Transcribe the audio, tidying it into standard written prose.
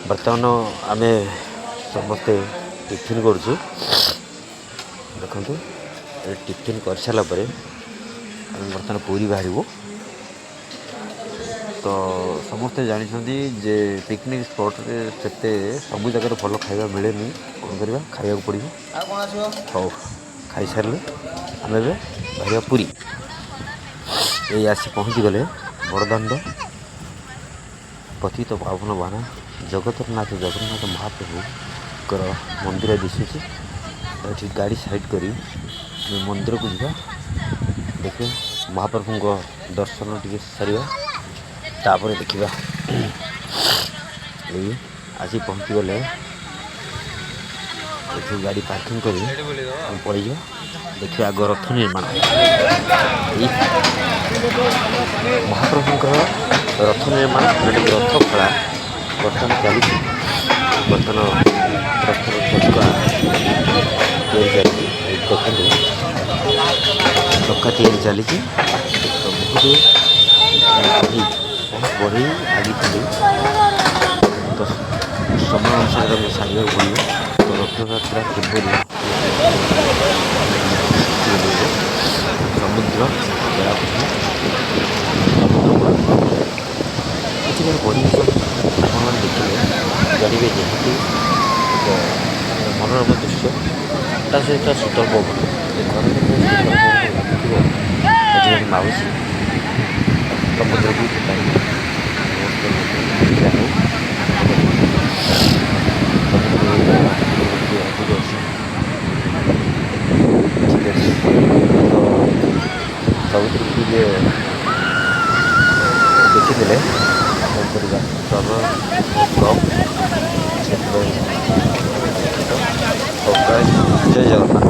बर्तमान आमे समस्ते टिफिन करुचु देखु टिफिन कर सारा बर्तमान पूरी बाहर तो समस्ते जानते जे पिकनिक स्पॉट से सब जगह भल खाଇବା मिले कौन करवा खाया पड़ो हाँ खाई सारे आम बाहर पूरी ये आसी पहुँची गले बड़दाण्ड पतित पावन बाना जगतरनाथ जगन्नाथ महाप्रभुकर मंदिर दिशुची ये गाड़ी साइड करी मंदिर को जा देखिए महाप्रभु को दर्शन टे सारा तापर देखा ये आज पहुँची गले ये गाड़ी पार्किंग कर पड़ देखिए आग रथ निर्माण महाप्रभुଙ୍କର रथ निर्माण रथ खड़ा बर्तमान चली बर्तमान रथर चक्का चक्का चली तो बहुत बढ़ी आगे चली तो समय अनुसार सारे पड़ो तो रथयात्रा पूर्व समुद्र किसी परिवेश आप देखिए जानवे निहाती एक मनोरम दृश्य ता सहित शीतल पवन घर माउसी समुद्र भी सब देखिए जय जगन्नाथ।